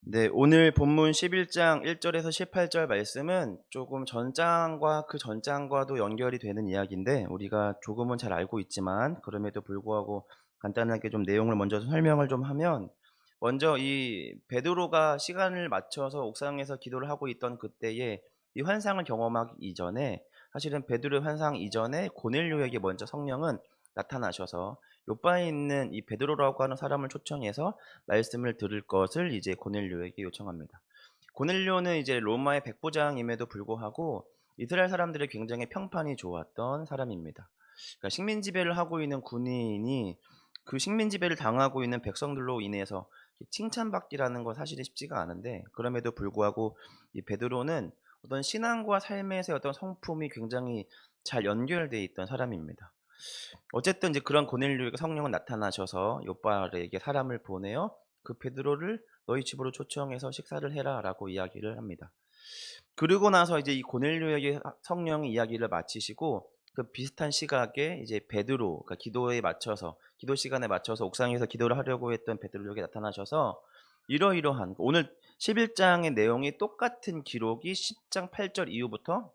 네, 오늘 본문 11장 1절에서 18절 말씀은 조금 전장과 그 전장과도 연결이 되는 이야기인데 우리가 조금은 잘 알고 있지만 그럼에도 불구하고 간단하게 좀 내용을 먼저 설명을 좀 하면 먼저 이 베드로가 시간을 맞춰서 옥상에서 기도를 하고 있던 그때에 이 환상을 경험하기 이전에 사실은 베드로의 환상 이전에 고넬료에게 먼저 성령은 나타나셔서 요바에 있는 이 베드로라고 하는 사람을 초청해서 말씀을 들을 것을 이제 고넬료에게 요청합니다. 고넬료는 이제 로마의 백부장임에도 불구하고 이스라엘 사람들의 굉장히 평판이 좋았던 사람입니다. 그러니까 식민 지배를 하고 있는 군인이 그 식민 지배를 당하고 있는 백성들로 인해서 칭찬받기라는 건 사실이 쉽지가 않은데 그럼에도 불구하고 이 베드로는 어떤 신앙과 삶에서의 어떤 성품이 굉장히 잘 연결되어 있던 사람입니다. 어쨌든 이제 그런 고넬료에게 성령은 나타나셔서 욥바에게 사람을 보내어 그 베드로를 너희 집으로 초청해서 식사를 해라라고 이야기를 합니다. 그러고 나서 이제 이 고넬료에게 성령이 이야기를 마치시고 그 비슷한 시각에 이제 베드로, 그러니까 기도에 맞춰서 기도 시간에 맞춰서 옥상에서 기도를 하려고 했던 베드로에게 나타나셔서 이러이러한 오늘 11장의 내용이 똑같은 기록이 10장 8절 이후부터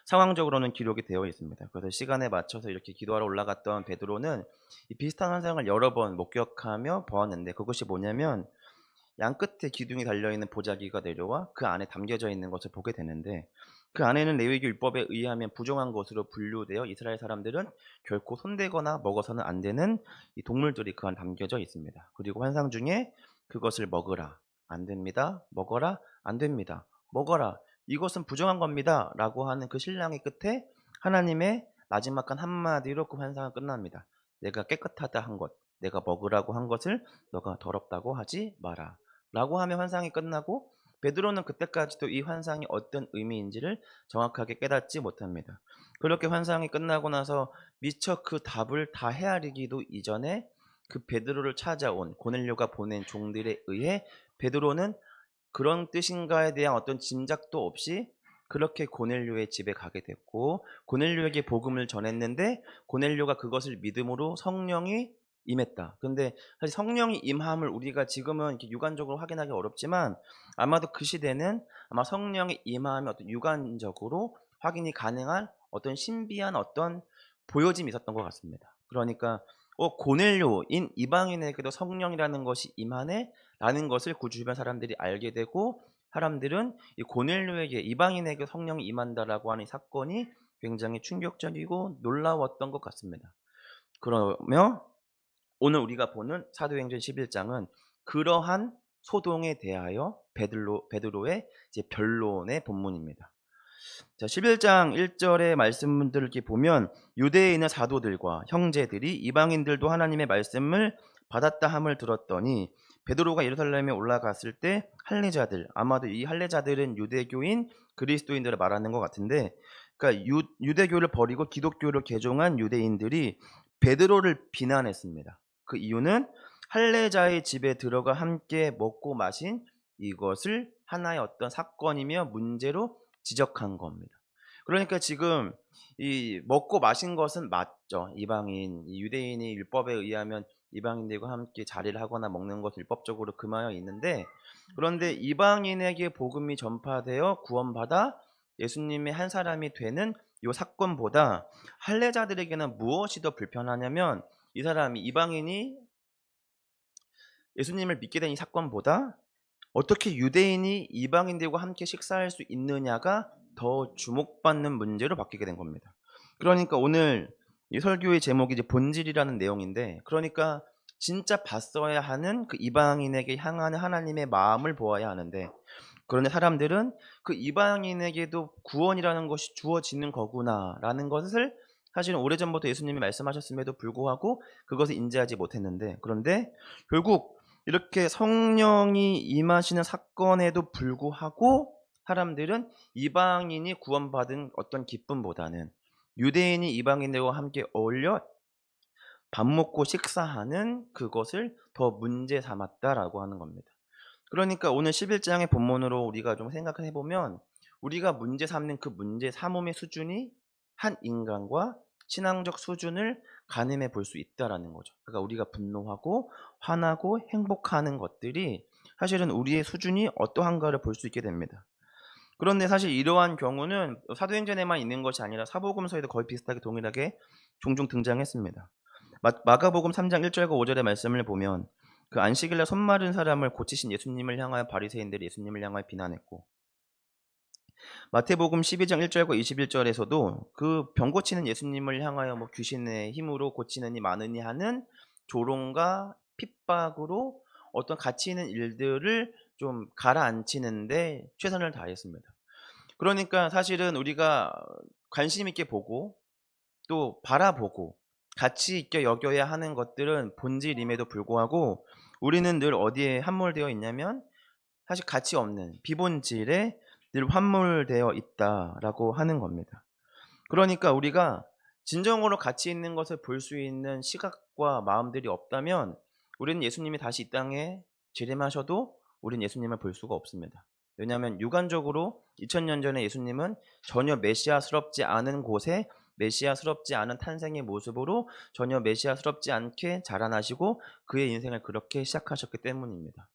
상황적으로는 기록이 되어 있습니다. 그래서 시간에 맞춰서 이렇게 기도하러 올라갔던 베드로는 이 비슷한 환상을 여러 번 목격하며 보았는데 그것이 뭐냐면 양 끝에 기둥이 달려있는 보자기가 내려와 그 안에 담겨져 있는 것을 보게 되는데 그 안에는 레위기 율법에 의하면 부정한 것으로 분류되어 이스라엘 사람들은 결코 손대거나 먹어서는 안 되는 이 동물들이 그 안에 담겨져 있습니다. 그리고 환상 중에 그것을 먹으라 안 됩니다. 먹어라 안 됩니다. 먹어라 이것은 부정한 겁니다. 라고 하는 그 신랑의 끝에 하나님의 마지막 한 한마디로 그 환상은 끝납니다. 내가 깨끗하다 한 것, 내가 먹으라고 한 것을 너가 더럽다고 하지 마라. 라고 하며 환상이 끝나고 베드로는 그때까지도 이 환상이 어떤 의미인지를 정확하게 깨닫지 못합니다. 그렇게 환상이 끝나고 나서 미처 그 답을 다 헤아리기도 이전에 그 베드로를 찾아온 고넬료가 보낸 종들에 의해 베드로는 그런 뜻인가에 대한 어떤 짐작도 없이 그렇게 고넬료의 집에 가게 됐고 고넬료에게 복음을 전했는데 고넬료가 그것을 믿음으로 성령이 임했다. 근데 사실 성령이 임함을 우리가 지금은 이렇게 육안적으로 확인하기 어렵지만 아마도 그 시대는 아마 성령이 임함이 어떤 육안적으로 확인이 가능한 어떤 신비한 어떤 보여짐이 있었던 것 같습니다. 그러니까 고넬료인 이방인에게도 성령이라는 것이 임하네 라는 것을 그 주변 사람들이 알게 되고 사람들은 이 고넬료에게 이방인에게 성령이 임한다라고 하는 이 사건이 굉장히 충격적이고 놀라웠던 것 같습니다. 그러며 오늘 우리가 보는 사도행전 11장은 그러한 소동에 대하여 베드로의 이제 변론의 본문입니다. 자, 11장 1절의 말씀들을 이렇게 보면 유대에 있는 사도들과 형제들이 이방인들도 하나님의 말씀을 받았다 함을 들었더니 베드로가 예루살렘에 올라갔을 때 할례자들, 아마도 이 할례자들은 유대교인 그리스도인들을 말하는 것 같은데 그러니까 유대교를 버리고 기독교를 개종한 유대인들이 베드로를 비난했습니다. 그 이유는 할례자의 집에 들어가 함께 먹고 마신 이것을 하나의 어떤 사건이며 문제로 지적한 겁니다. 그러니까 지금 이 먹고 마신 것은 맞죠. 이방인, 이 유대인이 율법에 의하면 이방인들과 함께 자리를 하거나 먹는 것은 율법적으로 금하여 있는데 그런데 이방인에게 복음이 전파되어 구원받아 예수님의 한 사람이 되는 이 사건보다 할례자들에게는 무엇이 더 불편하냐면 이 사람이 이방인이 예수님을 믿게 된 이 사건보다 어떻게 유대인이 이방인들과 함께 식사할 수 있느냐가 더 주목받는 문제로 바뀌게 된 겁니다. 그러니까 오늘 이 설교의 제목이 이제 본질이라는 내용인데 그러니까 진짜 봤어야 하는 그 이방인에게 향하는 하나님의 마음을 보아야 하는데 그런데 사람들은 그 이방인에게도 구원이라는 것이 주어지는 거구나라는 것을 사실은 오래전부터 예수님이 말씀하셨음에도 불구하고 그것을 인지하지 못했는데 그런데 결국 이렇게 성령이 임하시는 사건에도 불구하고 사람들은 이방인이 구원받은 어떤 기쁨보다는 유대인이 이방인들과 함께 어울려 밥 먹고 식사하는 그것을 더 문제 삼았다라고 하는 겁니다. 그러니까 오늘 11장의 본문으로 우리가 좀 생각을 해보면 우리가 문제 삼는 그 문제 삼음의 수준이 한 인간과 신앙적 수준을 가늠해 볼 수 있다라는 거죠. 그러니까 우리가 분노하고 화나고 행복하는 것들이 사실은 우리의 수준이 어떠한가를 볼 수 있게 됩니다. 그런데 사실 이러한 경우는 사도행전에만 있는 것이 아니라 사복음서에도 거의 비슷하게 동일하게 종종 등장했습니다. 마가복음 3장 1 절과 5 절의 말씀을 보면 그 안식일 날 손 마른 사람을 고치신 예수님을 향하여 바리새인들이 예수님을 향하여 비난했고, 마태복음 12장 1 절과 21 절에서도 그 병 고치는 예수님을 향하여 뭐 귀신의 힘으로 고치느니 마느니 하는 조롱과 핍박으로 어떤 가치 있는 일들을 좀 가라앉히는데 최선을 다했습니다. 그러니까 사실은 우리가 관심 있게 보고 또 바라보고 가치 있게 여겨야 하는 것들은 본질임에도 불구하고 우리는 늘 어디에 함몰되어 있냐면 사실 가치 없는 비본질에 늘 함몰되어 있다라고 하는 겁니다. 그러니까 우리가 진정으로 가치 있는 것을 볼 수 있는 시각과 마음들이 없다면 우리는 예수님이 다시 이 땅에 재림하셔도 우리는 예수님을 볼 수가 없습니다. 왜냐하면 육안적으로 2000년 전에 예수님은 전혀 메시아스럽지 않은 곳에 메시아스럽지 않은 탄생의 모습으로 전혀 메시아스럽지 않게 자라나시고 그의 인생을 그렇게 시작하셨기 때문입니다.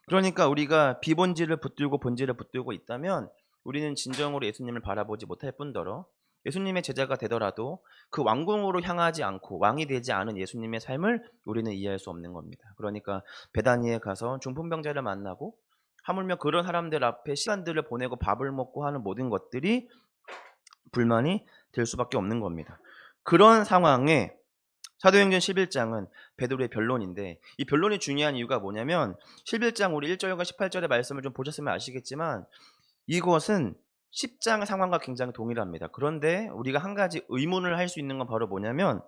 그러니까 우리가 비본질을 붙들고 본질을 붙들고 있다면 우리는 진정으로 예수님을 바라보지 못할 뿐더러 예수님의 제자가 되더라도 그 왕궁으로 향하지 않고 왕이 되지 않은 예수님의 삶을 우리는 이해할 수 없는 겁니다. 그러니까 베다니에 가서 중풍병자를 만나고 하물며 그런 사람들 앞에 시간들을 보내고 밥을 먹고 하는 모든 것들이 불만이 될 수밖에 없는 겁니다. 그런 상황에 사도행전 11장은 베드로의 변론인데, 이 변론이 중요한 이유가 뭐냐면 11장 우리 1절과 18절의 말씀을 좀 보셨으면 아시겠지만 이것은 10장의 상황과 굉장히 동일합니다. 그런데 우리가 한 가지 의문을 할 수 있는 건 바로 뭐냐면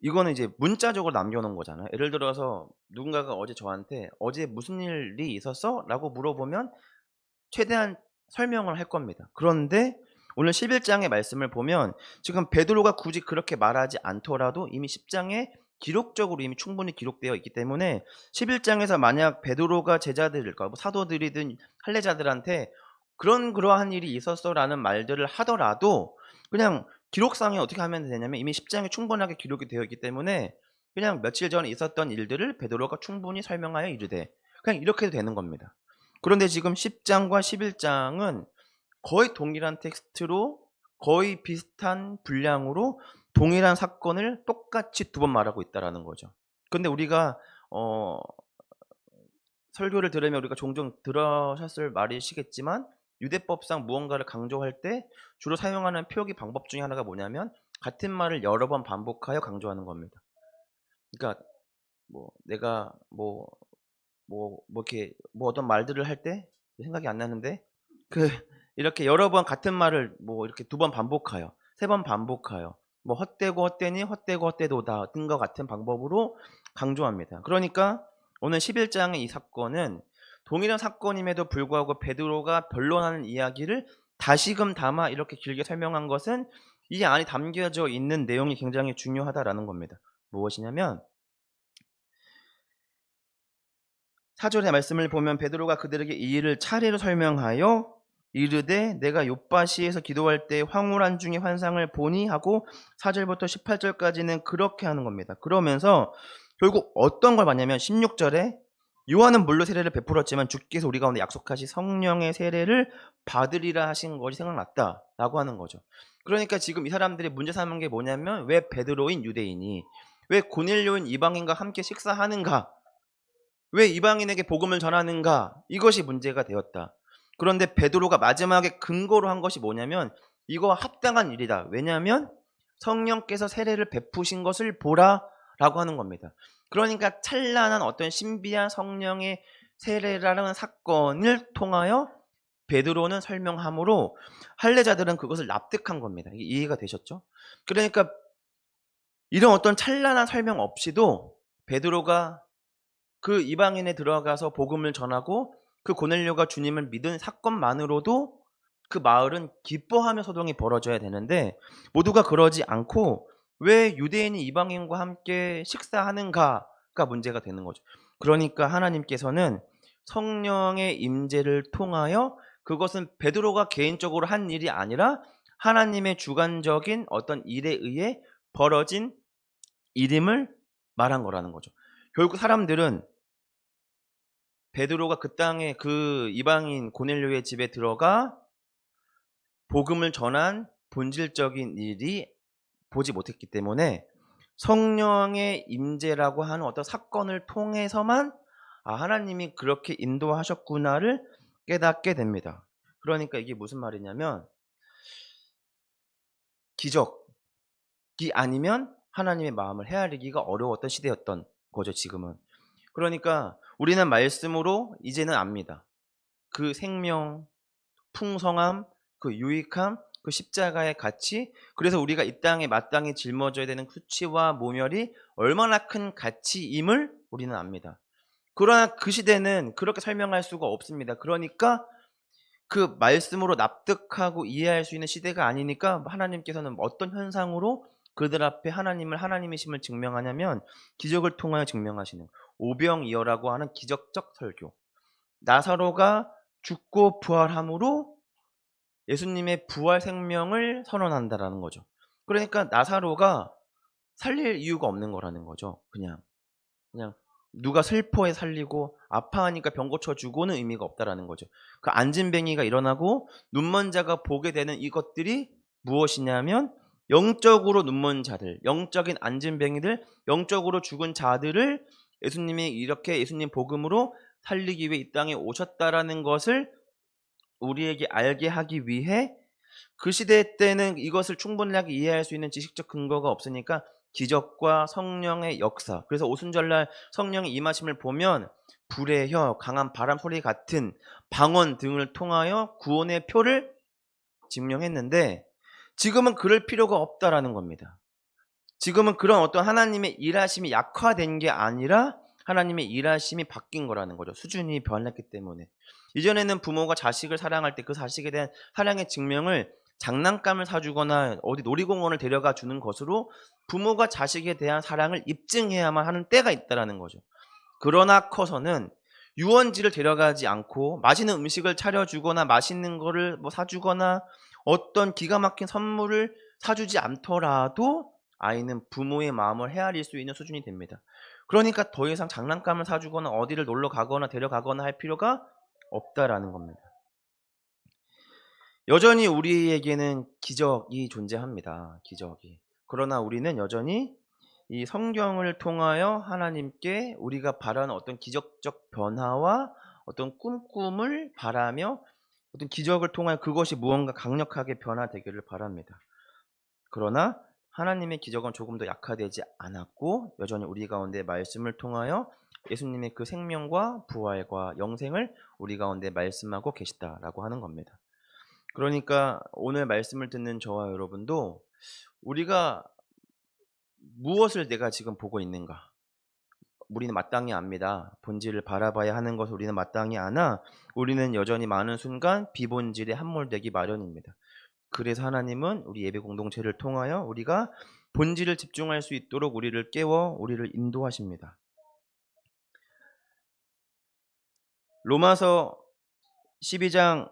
이거는 이제 문자적으로 남겨 놓은 거잖아요. 예를 들어서 누군가가 어제 저한테 "어제 무슨 일이 있었어?" 라고 물어보면 최대한 설명을 할 겁니다. 그런데 오늘 11장의 말씀을 보면 지금 베드로가 굳이 그렇게 말하지 않더라도 이미 10장에 기록적으로 이미 충분히 기록되어 있기 때문에 11장에서 만약 베드로가 제자들과 뭐 사도들이든 할례자들한테 그러한 일이 있었어라는 말들을 하더라도 그냥 기록상에 어떻게 하면 되냐면 이미 10장에 충분하게 기록이 되어 있기 때문에 그냥 며칠 전에 있었던 일들을 베드로가 충분히 설명하여 이르되 그냥 이렇게 해도 되는 겁니다. 그런데 지금 10장과 11장은 거의 동일한 텍스트로 거의 비슷한 분량으로 동일한 사건을 똑같이 두 번 말하고 있다라는 거죠. 근데 우리가 설교를 들으면 우리가 종종 들으셨을 말이시겠지만 유대법상 무언가를 강조할 때 주로 사용하는 표기 방법 중에 하나가 뭐냐면 같은 말을 여러 번 반복하여 강조하는 겁니다. 그러니까 뭐 내가 이렇게 뭐 어떤 말들을 할 때 생각이 안 나는데 그 이렇게 여러 번 같은 말을 뭐 이렇게 두 번 반복하여 세 번 반복하여 뭐 헛되고 헛되니 헛되고 헛되도다 등과 같은 방법으로 강조합니다. 그러니까 오늘 11장의 이 사건은 동일한 사건임에도 불구하고 베드로가 변론하는 이야기를 다시금 담아 이렇게 길게 설명한 것은 이 안에 담겨져 있는 내용이 굉장히 중요하다라는 겁니다. 무엇이냐면 4절의 말씀을 보면 베드로가 그들에게 이 일을 차례로 설명하여 이르되 내가 욥바시에서 기도할 때 황홀한 중에 환상을 보니 하고 4절부터 18절까지는 그렇게 하는 겁니다. 그러면서 결국 어떤 걸 봤냐면 16절에 요한은 물로 세례를 베풀었지만 주께서 우리 가운데 약속하신 성령의 세례를 받으리라 하신 것이 생각났다라고 하는 거죠. 그러니까 지금 이 사람들이 문제 삼은 게 뭐냐면 왜 베드로인 유대인이 왜 고넬료인 이방인과 함께 식사하는가, 왜 이방인에게 복음을 전하는가, 이것이 문제가 되었다. 그런데 베드로가 마지막에 근거로 한 것이 뭐냐면 이거 합당한 일이다. 왜냐하면 성령께서 세례를 베푸신 것을 보라라고 하는 겁니다. 그러니까 찬란한 어떤 신비한 성령의 세례라는 사건을 통하여 베드로는 설명함으로 할례자들은 그것을 납득한 겁니다. 이해가 되셨죠? 그러니까 이런 어떤 찬란한 설명 없이도 베드로가 그 이방인에 들어가서 복음을 전하고 그 고넬료가 주님을 믿은 사건만으로도 그 마을은 기뻐하며 소동이 벌어져야 되는데 모두가 그러지 않고 왜 유대인이 이방인과 함께 식사하는가가 문제가 되는 거죠. 그러니까 하나님께서는 성령의 임재를 통하여 그것은 베드로가 개인적으로 한 일이 아니라 하나님의 주관적인 어떤 일에 의해 벌어진 일임을 말한 거라는 거죠. 결국 사람들은 베드로가 그 땅에 그 이방인 고넬료의 집에 들어가 복음을 전한 본질적인 일이 보지 못했기 때문에 성령의 임재라고 하는 어떤 사건을 통해서만 '아 하나님이 그렇게 인도하셨구나.'를 깨닫게 됩니다. 그러니까 이게 무슨 말이냐면 기적이 아니면 하나님의 마음을 헤아리기가 어려웠던 시대였던 거죠 지금은. 그러니까 우리는 말씀으로 이제는 압니다. 그 생명, 풍성함, 그 유익함, 그 십자가의 가치, 그래서 우리가 이 땅에 마땅히 짊어져야 되는 수치와 모멸이 얼마나 큰 가치임을 우리는 압니다. 그러나 그 시대는 그렇게 설명할 수가 없습니다. 그러니까 그 말씀으로 납득하고 이해할 수 있는 시대가 아니니까 하나님께서는 어떤 현상으로 그들 앞에 하나님을 하나님이심을 증명하냐면 기적을 통하여 증명하시는 오병이어라고 하는 기적적 설교. 나사로가 죽고 부활함으로 예수님의 부활 생명을 선언한다라는 거죠. 그러니까 나사로가 살릴 이유가 없는 거라는 거죠. 그냥 누가 슬퍼해 살리고 아파하니까 병 고쳐 주고는 의미가 없다라는 거죠. 그 안진뱅이가 일어나고 눈먼 자가 보게 되는 이것들이 무엇이냐면 영적으로 눈먼 자들, 영적인 안진뱅이들, 영적으로 죽은 자들을 예수님이 이렇게 예수님 복음으로 살리기 위해 이 땅에 오셨다라는 것을 우리에게 알게 하기 위해 그 시대 때는 이것을 충분하게 이해할 수 있는 지식적 근거가 없으니까 기적과 성령의 역사, 그래서 오순절날 성령의 임하심을 보면 불의 혀, 강한 바람 소리 같은 방언 등을 통하여 구원의 표를 증명했는데 지금은 그럴 필요가 없다라는 겁니다. 지금은 그런 어떤 하나님의 일하심이 약화된 게 아니라 하나님의 일하심이 바뀐 거라는 거죠. 수준이 변했기 때문에. 이전에는 부모가 자식을 사랑할 때 그 자식에 대한 사랑의 증명을 장난감을 사주거나 어디 놀이공원을 데려가 주는 것으로 부모가 자식에 대한 사랑을 입증해야만 하는 때가 있다라는 거죠. 그러나 커서는 유원지를 데려가지 않고 맛있는 음식을 차려주거나 맛있는 거를 뭐 사주거나 어떤 기가 막힌 선물을 사주지 않더라도 아이는 부모의 마음을 헤아릴 수 있는 수준이 됩니다. 그러니까 더 이상 장난감을 사주거나 어디를 놀러 가거나 데려가거나 할 필요가 없다라는 겁니다. 여전히 우리에게는 기적이 존재합니다. 기적이. 그러나 우리는 여전히 이 성경을 통하여 하나님께 우리가 바라는 어떤 기적적 변화와 어떤 꿈을 바라며 어떤 기적을 통하여 그것이 무언가 강력하게 변화되기를 바랍니다. 그러나 하나님의 기적은 조금 더 약화되지 않았고 여전히 우리 가운데 말씀을 통하여 예수님의 그 생명과 부활과 영생을 우리 가운데 말씀하고 계시다라고 하는 겁니다. 그러니까 오늘 말씀을 듣는 저와 여러분도 우리가 무엇을 내가 지금 보고 있는가? 우리는 마땅히 압니다. 본질을 바라봐야 하는 것을 우리는 마땅히 아나 우리는 여전히 많은 순간 비본질에 함몰되기 마련입니다. 그래서 하나님은 우리 예배 공동체를 통하여 우리가 본질을 집중할 수 있도록 우리를 깨워 우리를 인도하십니다. 로마서 12장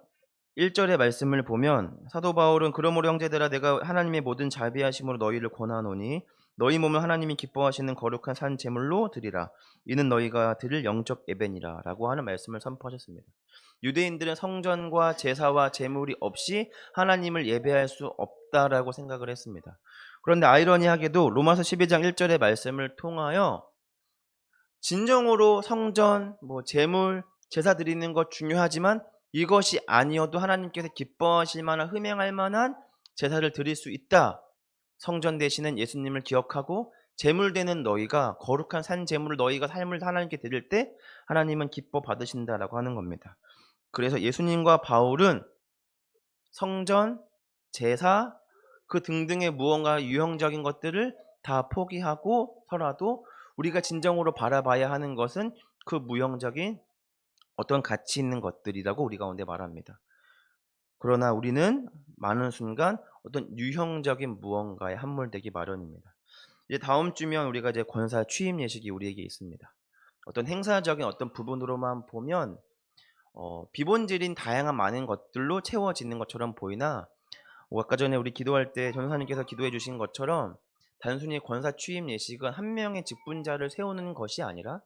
1절의 말씀을 보면 사도 바울은 그러므로 형제들아 내가 하나님의 모든 자비하심으로 너희를 권하노니 너희 몸을 하나님이 기뻐하시는 거룩한 산 제물로 드리라. 이는 너희가 드릴 영적 예배니라 라고 하는 말씀을 선포하셨습니다. 유대인들은 성전과 제사와 제물이 없이 하나님을 예배할 수 없다라고 생각을 했습니다. 그런데 아이러니하게도 로마서 12장 1절의 말씀을 통하여 진정으로 성전, 제물, 제사 드리는 것 중요하지만 이것이 아니어도 하나님께서 기뻐하실 만한 흠행할 만한 제사를 드릴 수 있다. 성전 되시는 예수님을 기억하고 제물 되는 너희가 거룩한 산 제물을 너희가 삶을 하나님께 드릴 때 하나님은 기뻐 받으신다라고 하는 겁니다. 그래서 예수님과 바울은 성전, 제사 그 등등의 무언가 유형적인 것들을 다 포기하고서라도 우리가 진정으로 바라봐야 하는 것은 그 무형적인 어떤 가치 있는 것들이라고 우리 가운데 말합니다. 그러나 우리는 많은 순간 어떤 유형적인 무언가에 함몰되기 마련입니다. 이제 다음 주면 우리가 이제 권사 취임 예식이 우리에게 있습니다. 어떤 행사적인 어떤 부분으로만 보면 비본질인 다양한 많은 것들로 채워지는 것처럼 보이나 아까 전에 우리 기도할 때 전사님께서 기도해 주신 것처럼 단순히 권사 취임 예식은 한 명의 직분자를 세우는 것이 아니라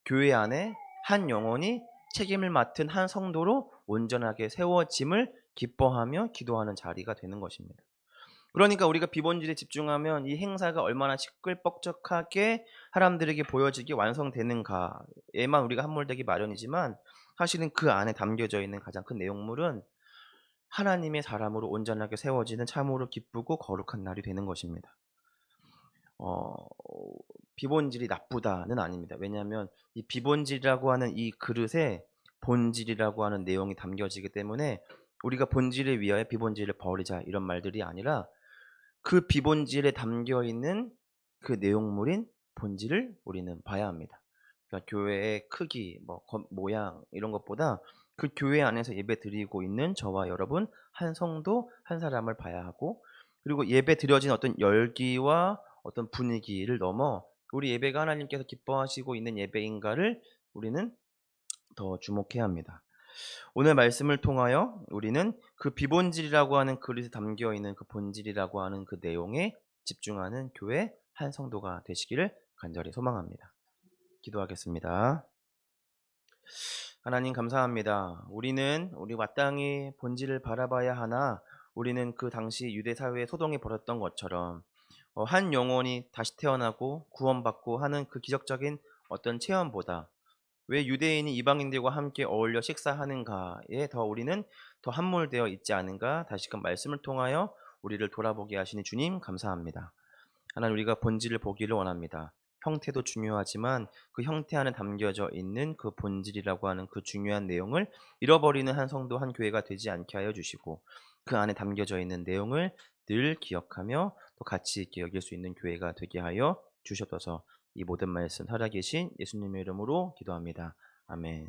교회 안에 한 영혼이 책임을 맡은 한 성도로 온전하게 세워짐을 기뻐하며 기도하는 자리가 되는 것입니다. 그러니까 우리가 비본질에 집중하면 이 행사가 얼마나 시끌벅적하게 사람들에게 보여지게 완성되는가에만 우리가 함몰되기 마련이지만, 사실은 그 안에 담겨져 있는 가장 큰 내용물은 하나님의 사람으로 온전하게 세워지는 참으로 기쁘고 거룩한 날이 되는 것입니다. 어 비본질이 나쁘다는 아닙니다. 왜냐하면 이 비본질이라고 하는 이 그릇에 본질이라고 하는 내용이 담겨지기 때문에 우리가 본질을 위하여 비본질을 버리자 이런 말들이 아니라, 그 비본질에 담겨 있는 그 내용물인 본질을 우리는 봐야 합니다. 그러니까 교회의 크기, 뭐 모양 이런 것보다 그 교회 안에서 예배드리고 있는 저와 여러분 한 성도 한 사람을 봐야 하고, 그리고 예배 드려진 어떤 열기와 어떤 분위기를 넘어 우리 예배가 하나님께서 기뻐하시고 있는 예배인가를 우리는 더 주목해야 합니다. 오늘 말씀을 통하여 우리는 그 비본질이라고 하는 그릇에 담겨 있는 그 본질이라고 하는 그 내용에 집중하는 교회 한 성도가 되시기를 간절히 소망합니다. 기도하겠습니다. 하나님 감사합니다. 우리는 우리 마땅히 본질을 바라봐야 하나, 우리는 그 당시 유대 사회에 소동이 벌었던 것처럼 한 영혼이 다시 태어나고 구원받고 하는 그 기적적인 어떤 체험보다 왜 유대인이 이방인들과 함께 어울려 식사하는가에 더 우리는 더 함몰되어 있지 않은가, 다시금 말씀을 통하여 우리를 돌아보게 하시니 주님 감사합니다. 하나님, 우리가 본질을 보기를 원합니다. 형태도 중요하지만 그 형태 안에 담겨져 있는 그 본질이라고 하는 그 중요한 내용을 잃어버리는 한 성도 한 교회가 되지 않게 하여 주시고, 그 안에 담겨져 있는 내용을 늘 기억하며 또 가치 있게 여길 수 있는 교회가 되게 하여 주셔서 이 모든 말씀 살아계신 예수님의 이름으로 기도합니다. 아멘.